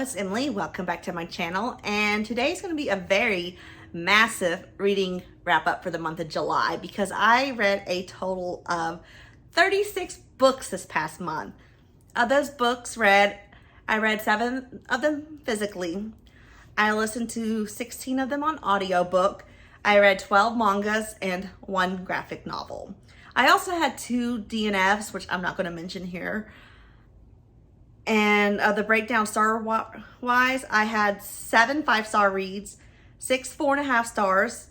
it's Emily. Welcome back to my channel. And today's going to be a very massive reading wrap up for the month of July because I read a total of 36 books this past month. Of those books I read 7 of them physically. I listened to 16 of them on audiobook. I read 12 mangas and 1 graphic novel. I also had 2 DNFs, which I'm not going to mention here. And the breakdown star-wise, I had 7 5-star reads, 6 4.5 stars,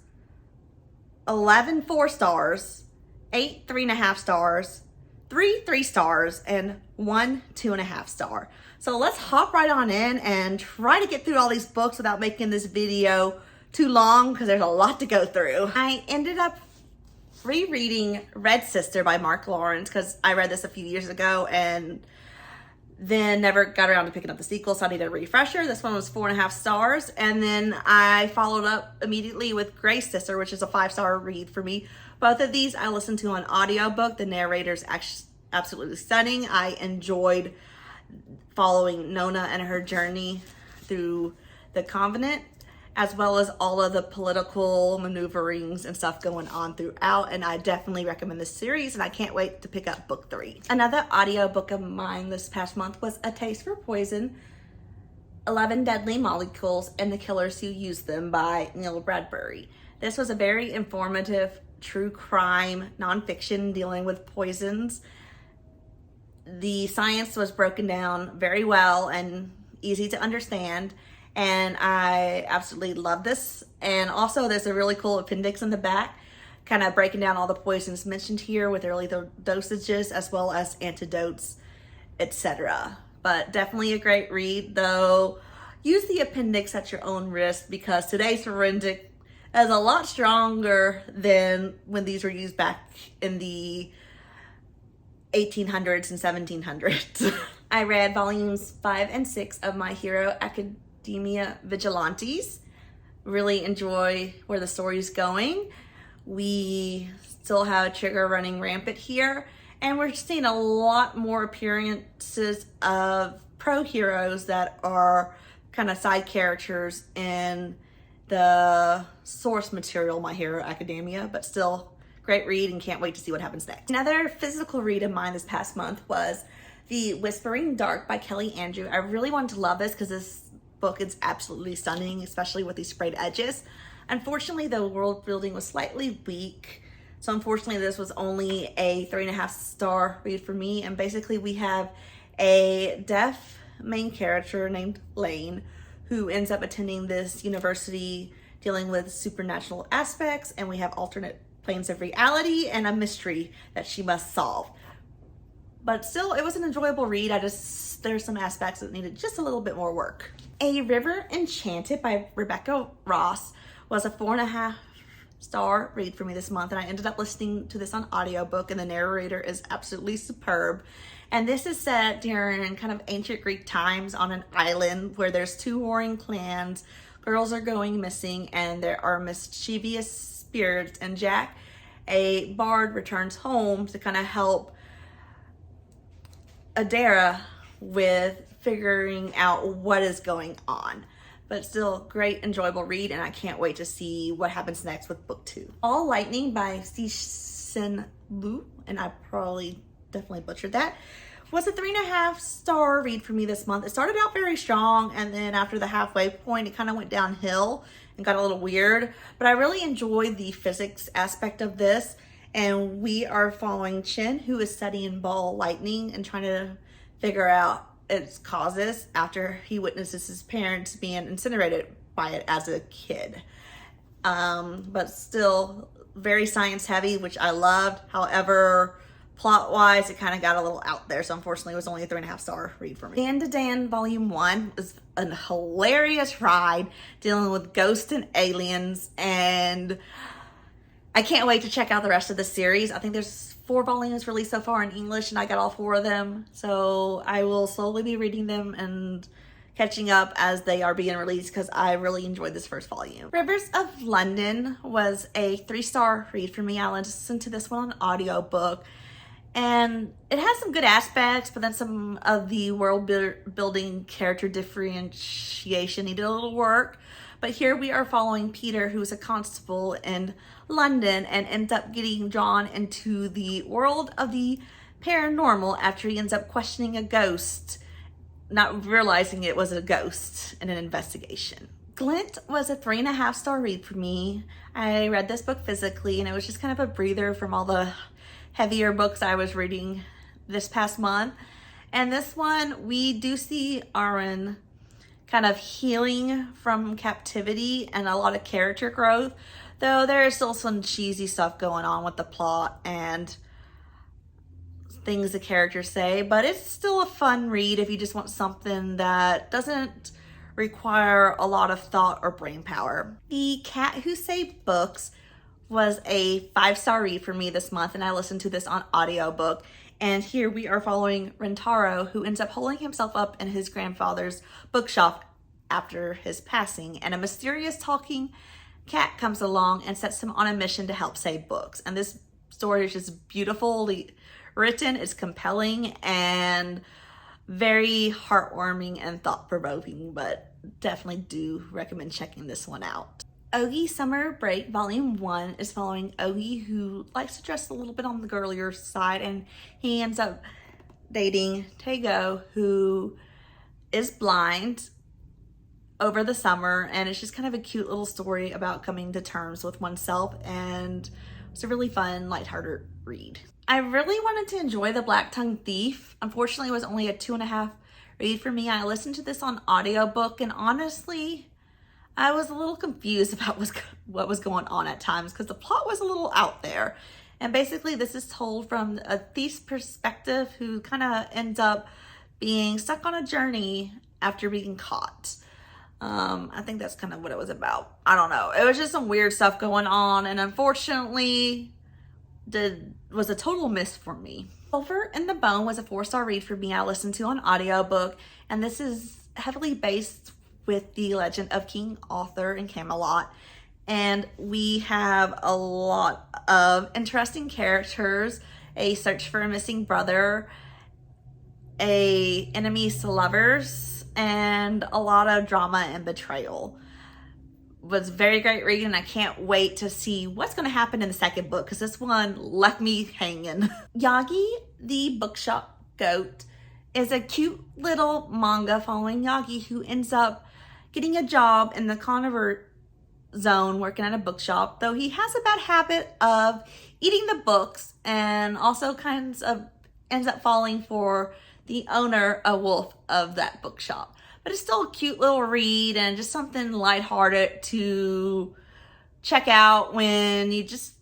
11 4 stars, 8 3.5 stars, 3 3 stars, and 1 2.5 star. So let's hop right on in and try to get through all these books without making this video too long because there's a lot to go through. I ended up rereading Red Sister by Mark Lawrence because I read this a few years ago and then never got around to picking up the sequel, so I needed a refresher. This one was 4.5 stars. And then I followed up immediately with Grey Sister, which is a 5-star read for me. Both of these I listened to on audiobook. The narrator's absolutely stunning. I enjoyed following Nona and her journey through the Covenant, as well as all of the political maneuverings and stuff going on throughout. And I definitely recommend this series, and I can't wait to pick up book 3. Another audiobook of mine this past month was A Taste for Poison, 11 Deadly Molecules and the Killers Who Use Them by Neil Bradbury. This was a very informative true crime nonfiction dealing with poisons. The science was broken down very well and easy to understand, and I absolutely love this. And also there's a really cool appendix in the back kind of breaking down all the poisons mentioned here with early dosages as well as antidotes, etc. But definitely a great read, though use the appendix at your own risk because today's forensic is a lot stronger than when these were used back in the 1800s and 1700s. I read volumes 5 and 6 of My Hero Academia Vigiliantes. Really enjoy where the story's going. We still have Trigger running rampant here, and we're seeing a lot more appearances of pro heroes that are kind of side characters in the source material, My Hero Academia, but still great read and can't wait to see what happens next. Another physical read of mine this past month was The Whispering Dark by Kelly Andrew. I really wanted to love this because this book is absolutely stunning, especially with these sprayed edges. Unfortunately, the world building was slightly weak, so unfortunately this was only a 3.5 star read for me. And basically we have a deaf main character named Lane who ends up attending this university dealing with supernatural aspects, and we have alternate planes of reality and a mystery that she must solve. But still, it was an enjoyable read. There's some aspects that needed just a little bit more work. A River Enchanted by Rebecca Ross was a 4.5 star read for me this month, and I ended up listening to this on audiobook, and the narrator is absolutely superb. And this is set during kind of ancient Greek times on an island where there's 2 warring clans, girls are going missing, and there are mischievous spirits, and Jack, a bard, returns home to kind of help Adara with figuring out what is going on. But still, great, enjoyable read, and I can't wait to see what happens next with book 2. All Lightning by Cixin Liu, and I definitely butchered that, was a 3.5 star read for me this month. It started out very strong, and then after the halfway point, it kind of went downhill and got a little weird. But I really enjoyed the physics aspect of this, and we are following Chin, who is studying ball lightning and trying to figure out its causes after he witnesses his parents being incinerated by it as a kid. But still very science heavy, which I loved. However, plot wise, it kind of got a little out there, so unfortunately it was only a 3.5 star read for me. DanDaDan Volume 1 was a hilarious ride dealing with ghosts and aliens, and I can't wait to check out the rest of the series. I think there's 4 volumes released so far in English, and I got all 4 of them, so I will slowly be reading them and catching up as they are being released because I really enjoyed this first volume. Rivers of London was a 3-star read for me. I listened to this one on audiobook, And it has some good aspects, but then some of the world building character differentiation needed a little work. But here we are following Peter, who's a constable in London and ends up getting drawn into the world of the paranormal after he ends up questioning a ghost, not realizing it was a ghost in an investigation. Glint was a 3.5-star read for me. I read this book physically, and it was just kind of a breather from all the heavier books I was reading this past month. And this one, we do see Aaron kind of healing from captivity and a lot of character growth, though there is still some cheesy stuff going on with the plot and things the characters say, but it's still a fun read if you just want something that doesn't require a lot of thought or brain power. The Cat Who Saved Books was a 5-star read for me this month, and I listened to this on audiobook. And here we are following Rentaro, who ends up holding himself up in his grandfather's bookshop after his passing, and a mysterious talking cat comes along and sets him on a mission to help save books. And this story is just beautifully written, it's compelling, and very heartwarming and thought-provoking, but definitely do recommend checking this one out. Ogi Summer Break Volume 1 is following Ogi, who likes to dress a little bit on the girlier side, and he ends up dating Tego, who is blind, over the summer, and it's just kind of a cute little story about coming to terms with oneself, and it's a really fun, lighthearted read. I really wanted to enjoy The Blacktongue Thief. Unfortunately, it was only a 2.5 read for me. I listened to this on audiobook, and honestly, I was a little confused about what was going on at times because the plot was a little out there. And basically, this is told from a thief's perspective who kind of ends up being stuck on a journey after being caught. I think that's kind of what it was about. I don't know. It was just some weird stuff going on, and unfortunately, was a total miss for me. Clover and the Bone was a 4-star read for me. I listened to on audiobook, and this is heavily based with the legend of King Arthur in Camelot. And we have a lot of interesting characters, a search for a missing brother, enemies to lovers, and a lot of drama and betrayal. Was very great reading, and I can't wait to see what's going to happen in the second book because this one left me hanging. Yagi, the Bookshop Goat, is a cute little manga following Yagi, who ends up getting a job in the carnivore zone working at a bookshop, though he has a bad habit of eating the books and also ends up falling for the owner, a wolf of that bookshop. But it's still a cute little read and just something lighthearted to check out when you just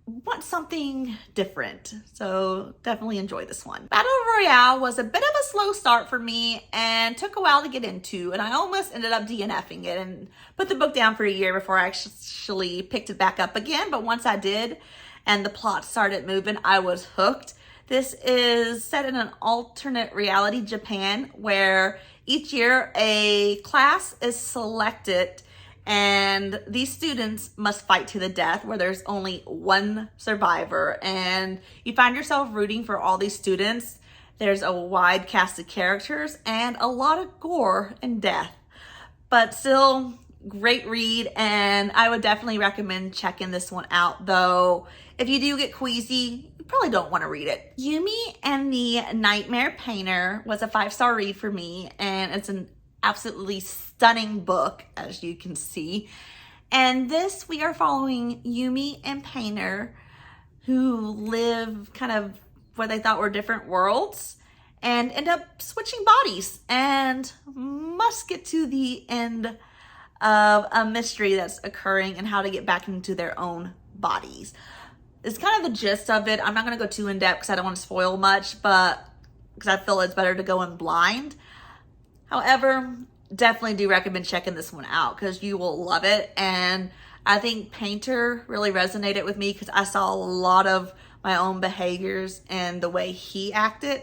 want something different. So definitely enjoy this one. Battle Royale was a bit of a slow start for me and took a while to get into, and I almost ended up DNFing it and put the book down for a year before I actually picked it back up again. But once I did and the plot started moving, I was hooked. This is set in an alternate reality Japan where each year a class is selected and these students must fight to the death, where there's only one survivor, and you find yourself rooting for all these students. There's a wide cast of characters and a lot of gore and death, but still great read, and I would definitely recommend checking this one out, though if you do get queasy, you probably don't want to read it. Yumi and the Nightmare Painter was a 5-star read for me, and it's an absolutely stunning book, as you can see. And this, we are following Yumi and Painter, who live kind of what they thought were different worlds and end up switching bodies and must get to the end of a mystery that's occurring and how to get back into their own bodies. It's kind of the gist of it. I'm not going to go too in depth because I don't want to spoil much, but because I feel it's better to go in blind. However, definitely do recommend checking this one out because you will love it. And I think Painter really resonated with me because I saw a lot of my own behaviors and the way he acted.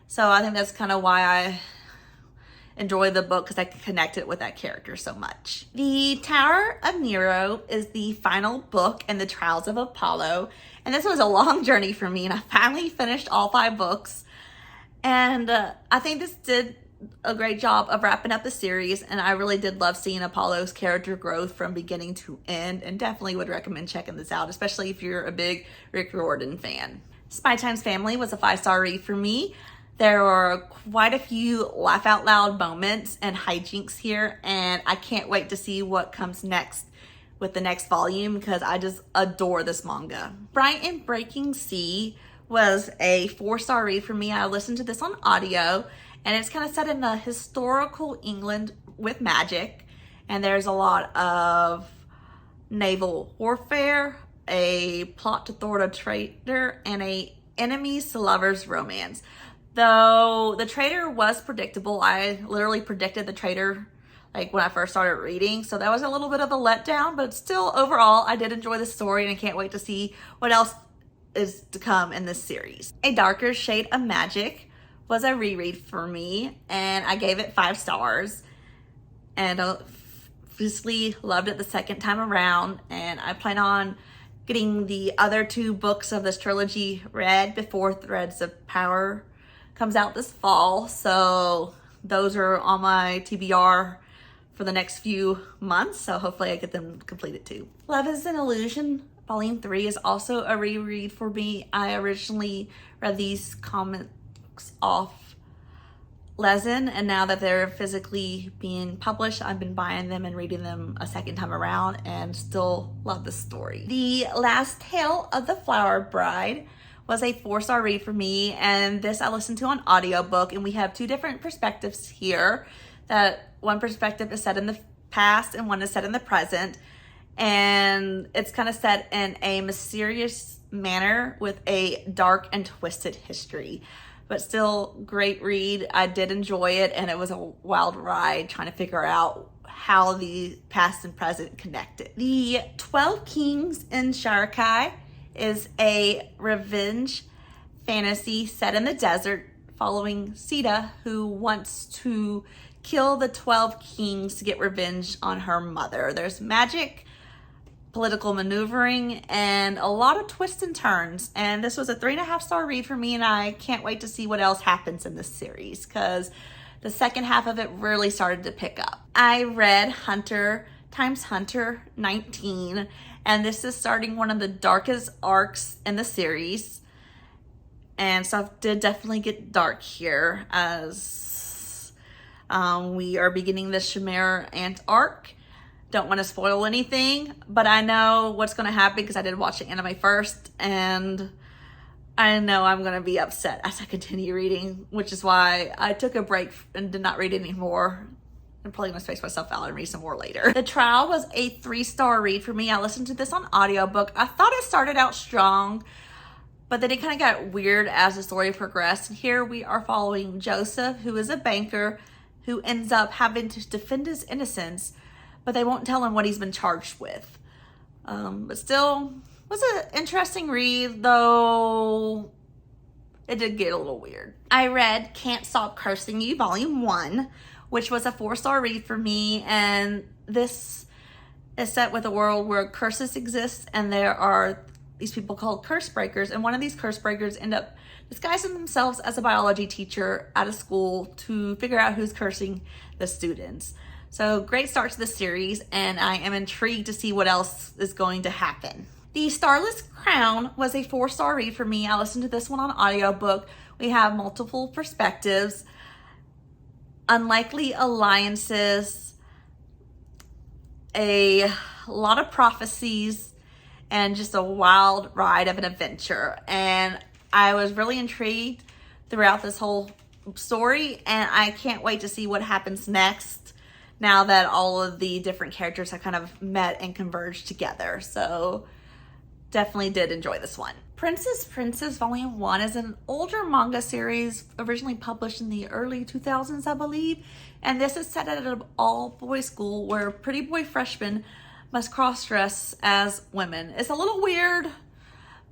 So I think that's kind of why I enjoy the book because I connected with that character so much. The Tower of Nero is the final book in the Trials of Apollo, and this was a long journey for me, and I finally finished all 5 books, and I think this did a great job of wrapping up the series, and I really did love seeing Apollo's character growth from beginning to end, and definitely would recommend checking this out, especially if you're a big Rick Riordan fan. Spy Time's Family was a 5-star read for me. There were quite a few laugh out loud moments and hijinks here, and I can't wait to see what comes next with the next volume because I just adore this manga. Bright and Breaking Sea was a 4-star read for me. I listened to this on audio, and it's kind of set in a historical England with magic, and there's a lot of naval warfare, a plot to thwart a traitor, and a enemies to lovers romance. Though the traitor was predictable, I literally predicted the traitor like when I first started reading, so that was a little bit of a letdown, but still overall I did enjoy the story, and I can't wait to see what else is to come in this series. A Darker Shade of Magic was a reread for me, and I gave it 5 stars, and obviously loved it the second time around, and I plan on getting the other 2 books of this trilogy read before Threads of Power comes out this fall, so those are on my TBR for the next few months, so hopefully I get them completed too. Love is an Illusion Volume 3 is also a reread for me. I originally read these comics off Lezen, and now that they're physically being published, I've been buying them and reading them a second time around, and still love the story. The Last Tale of the Flower Bride was a 4-star read for me, and this I listened to on audiobook, and we have 2 different perspectives here. That one perspective is set in the past and one is set in the present, and it's kind of set in a mysterious manner with a dark and twisted history, but still great read. I did enjoy it, and it was a wild ride trying to figure out how the past and present connected. The 12 Kings in Sharakhai is a revenge fantasy set in the desert following Sita, who wants to kill the 12 kings to get revenge on her mother. There's magic, political maneuvering, and a lot of twists and turns. And this was a 3.5-star read for me, and I can't wait to see what else happens in this series because the second half of it really started to pick up. I read Hunter x Hunter 19, and this is starting one of the darkest arcs in the series. And stuff did definitely get dark here as we are beginning the Chimera Ant arc. Don't want to spoil anything, but I know what's going to happen because I did watch the anime first, and I know I'm going to be upset as I continue reading, which is why I took a break and did not read anymore. I'm probably going to space myself out and read some more later. The Trial was a 3-star read for me. I listened to this on audiobook. I thought it started out strong, but then it kind of got weird as the story progressed. And here we are following Joseph, who is a banker who ends up having to defend his innocence, but they won't tell him what he's been charged with. But still, was an interesting read, though it did get a little weird. I read Can't Stop Cursing You, Volume 1, which was a 4-star read for me, and this is set with a world where curses exist, and there are these people called curse breakers, and one of these curse breakers end up disguising themselves as a biology teacher at a school to figure out who's cursing the students. So great start to the series, and I am intrigued to see what else is going to happen. The Starless Crown was a 4-star read for me. I listened to this one on audiobook. We have multiple perspectives, unlikely alliances, a lot of prophecies, and just a wild ride of an adventure. And I was really intrigued throughout this whole story, and I can't wait to see what happens next now that all of the different characters have kind of met and converged together. So definitely did enjoy this one. Princess Volume 1 is an older manga series originally published in the early 2000s, I believe. And this is set at an all-boys school where pretty boy freshmen must cross-dress as women. It's a little weird,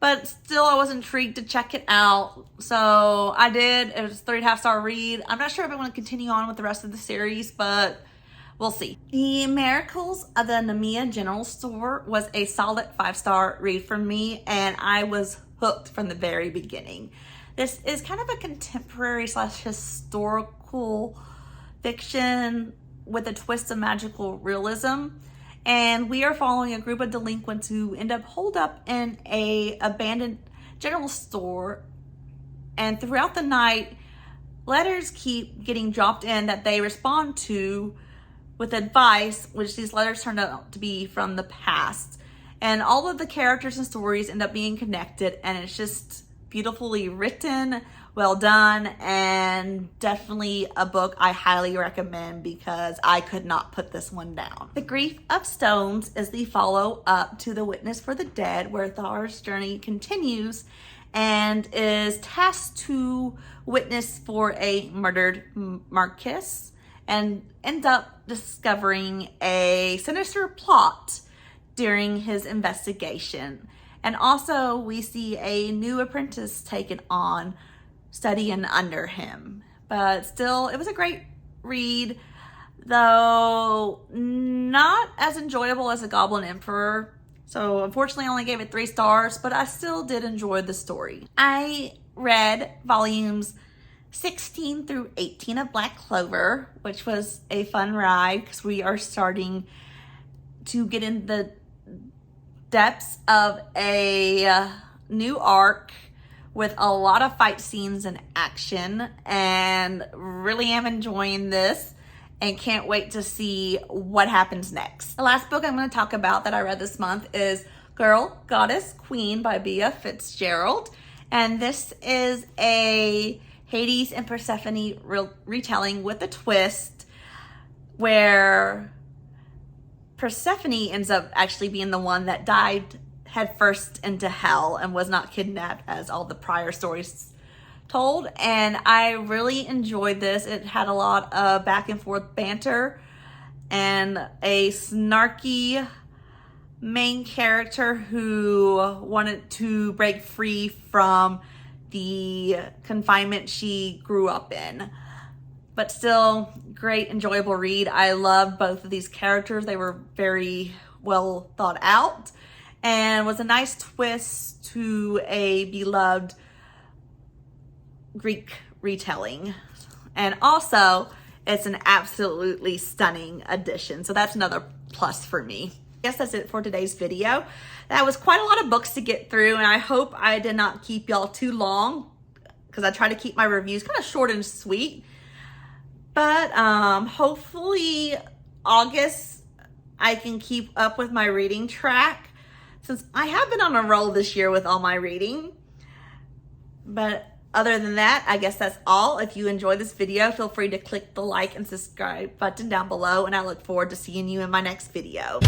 but still I was intrigued to check it out. So I did. It was a 3.5-star read. I'm not sure if I want to continue on with the rest of the series, but we'll see. The Miracles of the Namiya General Store was a solid 5-star read for me, and I was hooked from the very beginning. This is kind of a contemporary / historical fiction with a twist of magical realism. And we are following a group of delinquents who end up holed up in a abandoned general store. And throughout the night, letters keep getting dropped in that they respond to with advice, which these letters turned out to be from the past. And all of the characters and stories end up being connected, and it's just beautifully written, well done, and definitely a book I highly recommend because I could not put this one down. The Grief of Stones is the follow-up to The Witness for the Dead, where Thar's journey continues and is tasked to witness for a murdered Marquis and end up discovering a sinister plot during his investigation. And also we see a new apprentice taken on studying under him. But still, it was a great read, though not as enjoyable as The Goblin Emperor. So unfortunately I only gave it 3 stars, but I still did enjoy the story. I read volumes 16 through 18 of Black Clover, which was a fun ride because we are starting to get in the depths of a new arc with a lot of fight scenes and action, and really am enjoying this and can't wait to see what happens next. The last book I'm going to talk about that I read this month is Girl, Goddess, Queen by Bea Fitzgerald. And this is a Hades and Persephone retelling with a twist where Persephone ends up actually being the one that died head first into hell and was not kidnapped as all the prior stories told. And I really enjoyed this. It had a lot of back and forth banter and a snarky main character who wanted to break free from the confinement she grew up in. But still, great, enjoyable read. I loved both of these characters. They were very well thought out and was a nice twist to a beloved Greek retelling. And also, it's an absolutely stunning addition. So that's another plus for me. I guess that's it for today's video. That was quite a lot of books to get through, and I hope I did not keep y'all too long because I try to keep my reviews kind of short and sweet. But hopefully August I can keep up with my reading track, since I have been on a roll this year with all my reading. But other than that, I guess that's all. If you enjoyed this video, feel free to click the like and subscribe button down below, and I look forward to seeing you in my next video.